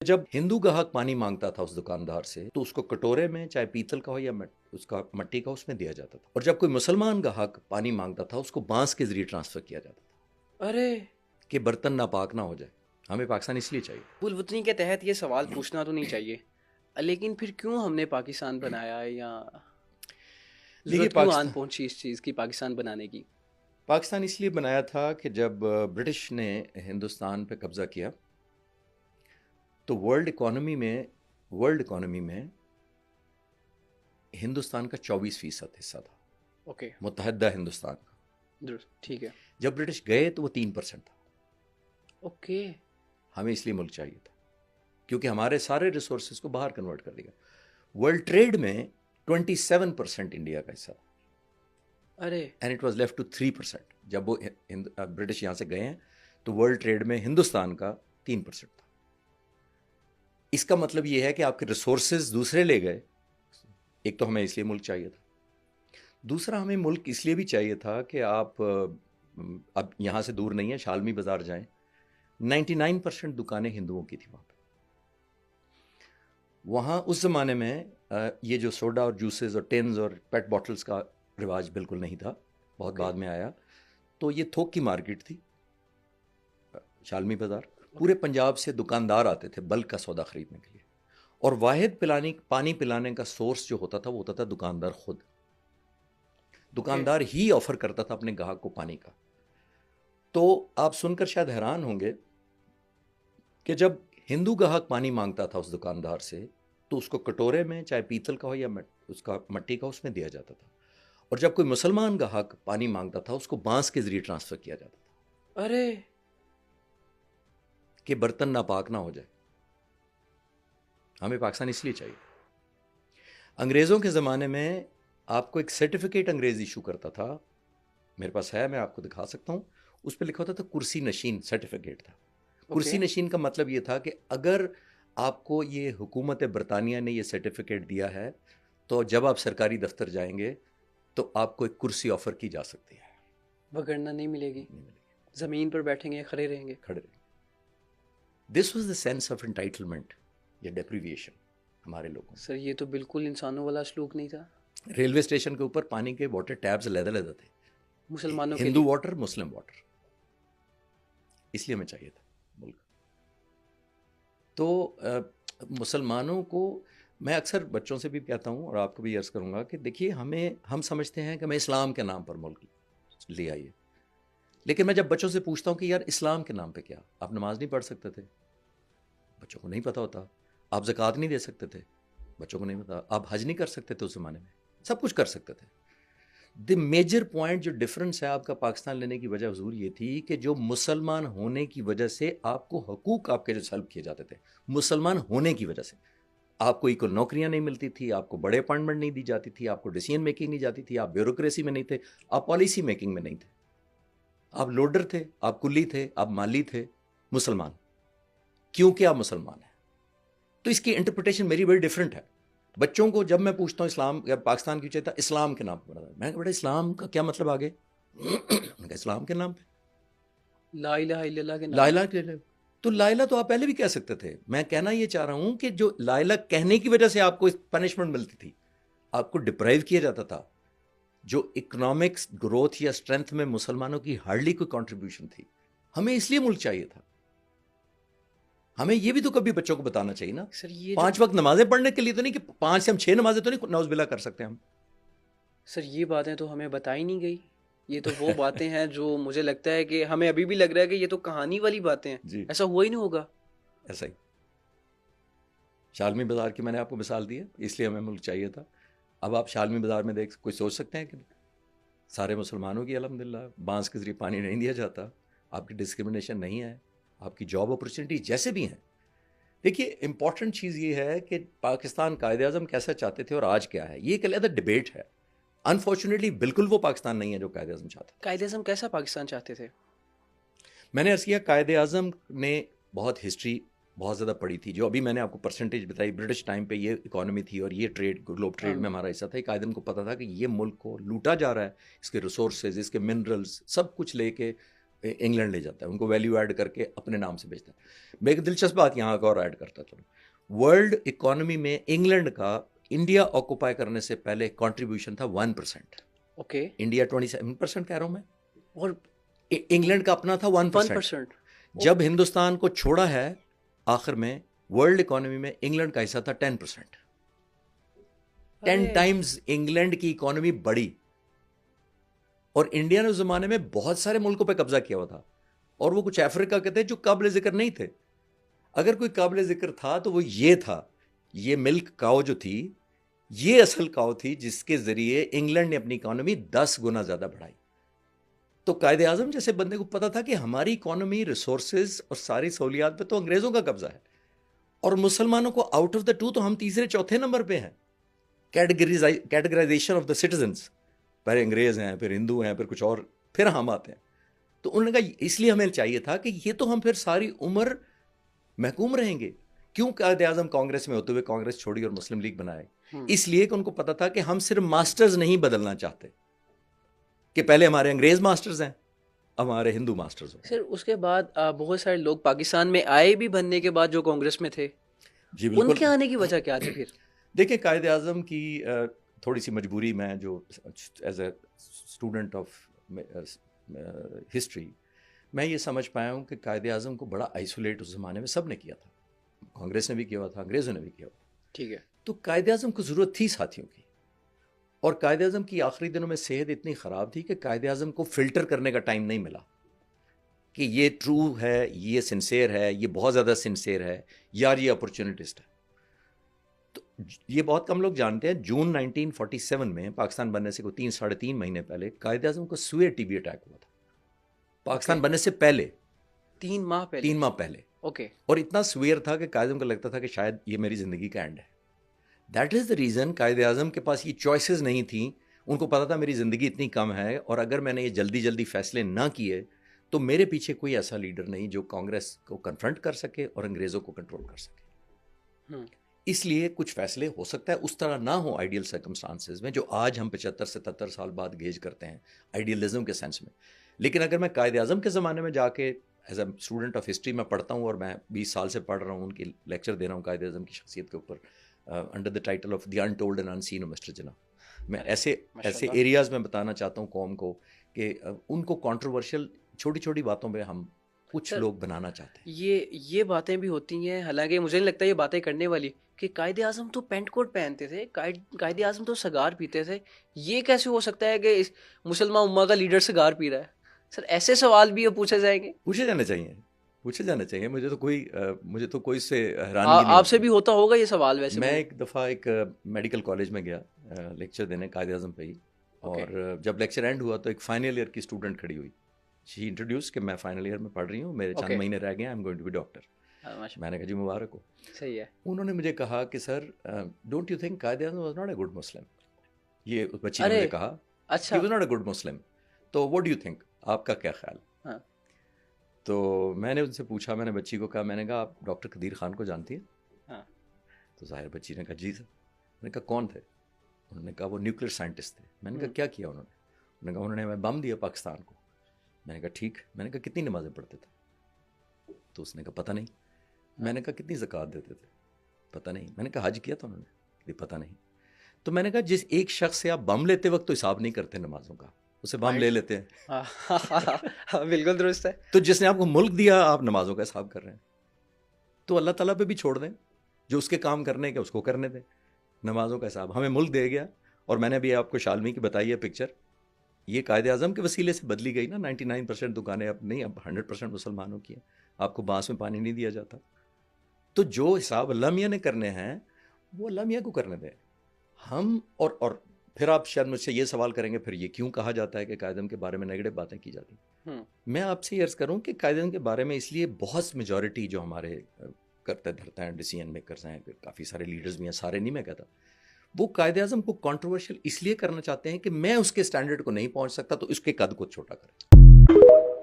جب ہندو گاہک پانی مانگتا تھا اس دکاندار سے تو اس کو کٹورے میں، چاہے پیتل کا ہو یا اس کا مٹی کا، اس میں دیا جاتا تھا. اور جب کوئی مسلمان گاہک پانی مانگتا تھا اس کو بانس کے ذریعے ٹرانسفر کیا جاتا تھا. ارے کہ برتن ناپاک نہ ہو جائے. ہمیں پاکستان اس لیے چاہیے. الوطنی کے تحت یہ سوال پوچھنا تو نہیں چاہیے، لیکن پھر کیوں ہم نے پاکستان بنایا ہے، یا دیکھیے ضرورت کیوں آن پہنچی اس چیز کی پاکستان بنانے کی؟ پاکستان اس لیے بنایا تھا کہ جب برٹش نے ہندوستان پہ قبضہ کیا تو ورلڈ اکانومی میں ہندوستان کا 24% حصہ تھا. اوکے، متحدہ ہندوستان کا. درست، ٹھیک ہے. جب برٹش گئے تو وہ 3% تھا. اوکے، ہمیں اس لیے ملک چاہیے تھا کیونکہ ہمارے سارے ریسورسز کو باہر کنورٹ کر دیا. ورلڈ ٹریڈ میں 27% انڈیا کا حصہ تھا. ارے and it was left to 3%. جب وہ برٹش یہاں سے گئے ہیں تو ورلڈ ٹریڈ میں ہندوستان کا 3% تھا. اس کا مطلب یہ ہے کہ آپ کے ریسورسز دوسرے لے گئے. ایک تو ہمیں اس لیے ملک چاہیے تھا، دوسرا ہمیں ملک اس لیے بھی چاہیے تھا کہ آپ اب یہاں سے دور نہیں ہیں، شالمی بازار جائیں، 99% دکانیں ہندوؤں کی تھیں وہاں پہ. وہاں اس زمانے میں یہ جو سوڈا اور جوسز اور ٹینز اور پیٹ باٹلز کا رواج بالکل نہیں تھا، بہت بعد میں آیا. تو یہ تھوک کی مارکیٹ تھی شالمی بازار. پورے پنجاب سے دکاندار آتے تھے بلک کا سودا خریدنے کے لیے، اور واحد پانی پلانے کا سورس جو ہوتا تھا وہ ہوتا تھا دکاندار خود. دکاندار ہی آفر کرتا تھا اپنے گاہک کو پانی کا. تو آپ سن کر شاید حیران ہوں گے کہ جب ہندو گاہک پانی مانگتا تھا اس دکاندار سے تو اس کو کٹورے میں، چاہے پیتل کا ہو یا اس کا مٹی کا، اس میں دیا جاتا تھا. اور جب کوئی مسلمان گاہک پانی مانگتا تھا اس کو بانس کے ذریعے ٹرانسفر کیا جاتا تھا. ارے کہ برتن ناپاک نہ ہو جائے. ہمیں پاکستان اس لیے چاہیے. انگریزوں کے زمانے میں آپ کو ایک سرٹیفکیٹ انگریز ایشو کرتا تھا، میرے پاس ہے، میں آپ کو دکھا سکتا ہوں. اس پہ لکھا ہوتا تھا کرسی نشین سرٹیفکیٹ تھا. کرسی نشین کا مطلب یہ تھا کہ اگر آپ کو یہ حکومت برطانیہ نے یہ سرٹیفکیٹ دیا ہے تو جب آپ سرکاری دفتر جائیں گے تو آپ کو ایک کرسی آفر کی جا سکتی ہے. وگرنہ نہیں ملے گی، زمین پر بیٹھیں گے، کھڑے رہیں گے. This was the sense of entitlement یا ڈیپریویشن ہمارے لوگوں. سر یہ تو بالکل انسانوں والا سلوک نہیں تھا. ریلوے اسٹیشن کے اوپر پانی کے واٹر ٹیبز علیحدہ تھے، مسلمانوں کے ہندو لیے. واٹر، مسلم واٹر. اس لیے ہمیں چاہیے تھا ملک. تو مسلمانوں کو میں اکثر بچوں سے بھی کہتا ہوں اور آپ کو بھی عرض کروں گا کہ دیکھیے ہم سمجھتے ہیں کہ ہمیں اسلام کے نام پر ملک لے آئیے، لیکن میں جب بچوں سے پوچھتا ہوں کہ یار اسلام کے نام پہ کیا؟ آپ نماز نہیں پڑھ سکتے تھے؟ بچوں کو نہیں پتہ ہوتا. آپ زکوٰۃ نہیں دے سکتے تھے؟ بچوں کو نہیں پتا. آپ حج نہیں کر سکتے تھے اس زمانے میں؟ سب کچھ کر سکتے تھے. دی میجر پوائنٹ جو ڈفرنس ہے آپ کا پاکستان لینے کی وجہ حضور یہ تھی کہ جو مسلمان ہونے کی وجہ سے آپ کو حقوق آپ کے جو سلب کیے جاتے تھے، مسلمان ہونے کی وجہ سے آپ کو ایکول نوکریاں نہیں ملتی تھی، آپ کو بڑے اپائنٹمنٹ نہیں دی جاتی تھی، آپ کو ڈیسیژن میکنگ نہیں جاتی تھی، آپ بیوروکریسی میں نہیں تھے، آپ پالیسی میکنگ میں نہیں تھے، آپ لوڈر تھے، آپ کلی تھے، آپ مالی تھے. مسلمان کیونکہ آپ مسلمان ہیں. تو اس کی انٹرپریٹیشن میری بڑی ڈفرینٹ ہے. بچوں کو جب میں پوچھتا ہوں اسلام پاکستان کی چاہتا اسلام کے نام پہ، میں کہ بیٹا اسلام کا کیا مطلب آگے؟ اسلام کے نام پہ لا الہ الا اللہ کے لا نام. الہ الا اللہ. تو لا الہ تو آپ پہلے بھی کہہ سکتے تھے. میں کہنا یہ چاہ رہا ہوں کہ جو لا الہ کہنے کی وجہ سے آپ کو پنشمنٹ ملتی تھی، آپ کو ڈپرائیو کیا جاتا تھا. جو اکنامکس گروتھ یا اسٹرینتھ میں مسلمانوں کی ہارڈلی کوئی کنٹریبیوشن تھی. ہمیں اس لیے ملک چاہیے تھا. ہمیں یہ بھی تو کبھی بچوں کو بتانا چاہیے نا. سر یہ 5 وقت نمازیں پڑھنے کے لیے تو نہیں کہ 5 سے ہم 6 نمازیں تو نہیں نعوذ باللہ کر سکتے ہم. سر یہ باتیں تو ہمیں بتائی نہیں گئی. یہ تو وہ باتیں ہیں جو مجھے لگتا ہے کہ ہمیں ابھی بھی لگ رہا ہے کہ یہ تو کہانی والی باتیں ہیں. جی ایسا ہوا ہی نہیں ہوگا. ایسا ہی. شالمی بازار کی میں نے آپ کو مثال دی ہے، اس لیے ہمیں ملک چاہیے تھا. اب آپ شالمی بازار میں دیکھ کوئی سوچ سکتے ہیں کہ سارے مسلمانوں کی الحمدللہ بانس کے ذریعے پانی نہیں دیا جاتا، آپ کی ڈسکرمنیشن نہیں ہے، آپ کی جاب اپرچونیٹی جیسے بھی ہیں. دیکھیے امپورٹنٹ چیز یہ ہے کہ پاکستان قائد اعظم کیسا چاہتے تھے اور آج کیا ہے، یہ ایک علیحدہ ڈبیٹ ہے. انفارچونیٹلی بالکل وہ پاکستان نہیں ہے جو قائد اعظم چاہتا تھا. قائد اعظم کیسا پاکستان چاہتے تھے؟ میں نے عرض کیا قائد اعظم نے بہت ہسٹری بہت زیادہ پڑھی تھی. جو ابھی میں نے آپ کو پرسنٹیج بتائی، برٹش ٹائم پہ یہ اکانومی تھی اور یہ ٹریڈ گلوب ٹریڈ میں ہمارا حصہ تھا. قائد اعظم کو پتا تھا کہ یہ ملک کو لوٹا جا رہا ہے، اس کے ریسورسز، اس کے منرلز، سب کچھ لے کے انگلینڈ لے جاتا ہے، ان کو ویلیو ایڈ کر کے اپنے نام سے بیچتا ہے. میں ایک دلچسپ بات یہاں کا اور ایڈ کرتا چلوں. ورلڈ اکانومی میں انگلینڈ کا انڈیا آکوپائی کرنے سے پہلے کنٹریبیوشن تھا 1%. اوکے. انڈیا 27% کہہ رہا ہوں میں، اور انگلینڈ کا اپنا تھا 1%. جب ہندوستان کو چھوڑا ہے آخر میں ورلڈ اکانومی میں انگلینڈ کا حصہ تھا 10%. 10 ٹائمز انگلینڈ کی اکانومی بڑی. اور انڈیا نے اس زمانے میں بہت سارے ملکوں پہ قبضہ کیا ہوا تھا، اور وہ کچھ افریقہ کے تھے جو قابل ذکر نہیں تھے. اگر کوئی قابل ذکر تھا تو وہ یہ تھا، یہ ملک کاؤ جو تھی یہ اصل کاؤ تھی جس کے ذریعے انگلینڈ نے اپنی اکانومی 10 گنا زیادہ بڑھائی. تو قائد اعظم جیسے بندے کو پتا تھا کہ ہماری اکانومی، ریسورسز اور ساری سہولیات پہ تو انگریزوں کا قبضہ ہے، اور مسلمانوں کو آؤٹ آف دا 2 تو ہم تیسرے چوتھے نمبر پہ ہیں. کیٹیگرائزیشن آف دا سٹیزنس، پہلے انگریز ہیں، پھر ہندو ہیں، پھر کچھ اور، پھر ہم آتے ہیں. تو انہوں نے کہا اس لیے ہمیں چاہیے تھا کہ یہ تو ہم پھر ساری عمر محکوم رہیں گے. کیوں قائد اعظم کانگریس میں ہوتے ہوئے کانگریس چھوڑی اور مسلم لیگ بنائے؟ اس لیے کہ ان کو پتا تھا کہ ہم صرف ماسٹرز نہیں بدلنا چاہتے، کہ پہلے ہمارے انگریز ماسٹرز ہیں، اب ہمارے ہندو ماسٹرز ہیں. سر اس کے بعد بہت سارے لوگ پاکستان میں آئے بھی بننے کے بعد جو کانگریس میں تھے، جی بالکل. ان کے آنے کی وجہ کیا تھی پھر؟ دیکھیں قائد اعظم کی تھوڑی سی مجبوری، میں جو as a student of history میں یہ سمجھ پایا ہوں کہ قائد اعظم کو بڑا آئسولیٹ اس زمانے میں سب نے کیا تھا. کانگریس نے بھی کیا ہوا تھا، انگریزوں نے بھی کیا ہوا. ٹھیک ہے. تو قائد اعظم کو ضرورت تھی ساتھیوں کی، اور قائد اعظم کی آخری دنوں میں صحت اتنی خراب تھی کہ قائد اعظم کو فلٹر کرنے کا ٹائم نہیں ملا کہ یہ ٹرو ہے، یہ سنسیئر ہے، یہ بہت زیادہ سنسیئر ہے، یار یہ اپرچونٹسٹ ہے. تو یہ بہت کم لوگ جانتے ہیں، جون 1947 میں پاکستان بننے سے کوئی 3-3.5 مہینے پہلے قائد اعظم کو سوئے ٹی بی اٹیک ہوا تھا. پاکستان بننے سے پہلے 3 ماہ پہلے. اوکے. اور اتنا سویئر تھا کہ قائد اعظم کو لگتا تھا کہ شاید یہ میری زندگی کا اینڈ ہے. That is the reason Quaid Azam کے پاس یہ چوائسیز نہیں تھیں. ان کو پتا تھا میری زندگی اتنی کم ہے، اور اگر میں نے یہ جلدی فیصلے نہ کیے تو میرے پیچھے کوئی ایسا لیڈر نہیں جو کانگریس کو کنفرنٹ کر سکے اور انگریزوں کو کنٹرول کر سکے. اس لیے کچھ فیصلے ہو سکتا ہے اس طرح نہ ہو آئیڈیل سرکمسٹانسز میں جو آج ہم 75-77 سال بعد گیج کرتے ہیں آئیڈیلزم کے سینس میں. لیکن اگر میں قائد اعظم کے زمانے میں جا کے as a student of history میں پڑھتا ہوں، اور میں 20 سال سے پڑھ رہا ہوں، ان کی لیکچر دے رہا ہوں قائد اعظم کی شخصیت کے اوپر under the title of the untold and unseen of mister Jinnah. میں ایسے ایریاز میں بتانا چاہتا ہوں قوم کو کہ ان کو کانٹروورشل چھوٹی چھوٹی باتوں پہ ہم کچھ لوگ بنانا چاہتے ہیں. یہ باتیں بھی ہوتی ہیں، حالانکہ مجھے نہیں لگتا یہ باتیں کرنے والی، کہ قائد اعظم تو پینٹ کوٹ پہنتے تھے، قائد اعظم تو سگار پیتے تھے، یہ کیسے ہو سکتا ہے کہ مسلمان امہ کا لیڈر سگار پی رہا ہے؟ سر ایسے سوال بھی پوچھے جائیں گے؟ پوچھے جانا چاہیے. مجھے تو کوئی اس سے حیرانگی نہیں. آپ سے بھی ہوتا ہوگا یہ سوال؟ ویسے میں ایک دفعہ ایک میڈیکل کالج میں گیا لیکچر دینے قائد اعظم پہ ہی، اور جب لیکچر اینڈ ہوا تو ایک فائنل ایئر کی اسٹوڈنٹ کھڑی ہوئی. شی انٹروڈیوس کہ میں فائنل ایئر میں پڑھ رہی ہوں، میرے چند مہینے رہ گئے ہیں، I am going to be doctor. میں نے کہا جی مبارک ہو. صحیح ہے. انہوں نے مجھے کہا کہ سر don't you think Quaid Azam was not a good Muslim. یہ بچی نے مجھے کہا اچھا ہی was not a good Muslim, تو واٹ ڈو یو تھنک، آپ کا کیا خیال؟ تو میں نے ان سے پوچھا، میں نے بچی کو کہا، میں نے کہا آپ ڈاکٹر قدیر خان کو جانتی ہیں؟ تو ظاہر بچی نے کہا جی سر. میں نے کہا کون تھے؟ انہوں نے کہا وہ نیوکلیئر سائنٹسٹ تھے. میں نے کہا کیا کیا انہوں نے کہا انہوں نے ہمیں بم دیا پاکستان کو. میں نے کہا ٹھیک. میں نے کہا کتنی نمازیں پڑھتے تھے؟ تو اس نے کہا پتہ نہیں. میں نے کہا کتنی زکوٰۃ دیتے تھے؟ پتہ نہیں. میں نے کہا حج کیا تھا انہوں نے؟ پتہ نہیں. تو میں نے کہا جس ایک شخص سے آپ بم لیتے وقت تو حساب نہیں کرتے نمازوں کا، اسے بم لے لیتے ہیں. بالکل درست ہے. تو جس نے آپ کو ملک دیا آپ نمازوں کا حساب کر رہے ہیں. تو اللہ تعالیٰ پہ بھی چھوڑ دیں، جو اس کے کام کرنے کے اس کو کرنے دیں. نمازوں کا حساب ہمیں ملک دے گیا. اور میں نے بھی آپ کو شالمی کی بتائی ہے پکچر، یہ قائد اعظم کے وسیلے سے بدلی گئی نا. 99% دکانیں اب نہیں، اب 100% مسلمانوں کی ہیں. آپ کو بانس میں پانی نہیں دیا جاتا. تو جو حساب اللہ میاں نے کرنے ہیں وہ اللہ میاں کو کرنے دیں. ہم اور پھر آپ شاید مجھ سے یہ سوال کریں گے پھر یہ کیوں کہا جاتا ہے کہ قائد اعظم کے بارے میں نیگیٹو باتیں کی جاتی ہیں. میں آپ سے یہ عرض کروں کہ قائد اعظم کے بارے میں اس لیے بہت میجورٹی جو ہمارے کرتے دھرتے ہیں، ڈیسیژن میکرز ہیں، کافی سارے لیڈرز بھی ہیں، سارے نہیں میں کہتا، وہ قائد اعظم کو کنٹروورشل اس لیے کرنا چاہتے ہیں کہ میں اس کے اسٹینڈرڈ کو نہیں پہنچ سکتا تو اس کے قد کو چھوٹا کریں.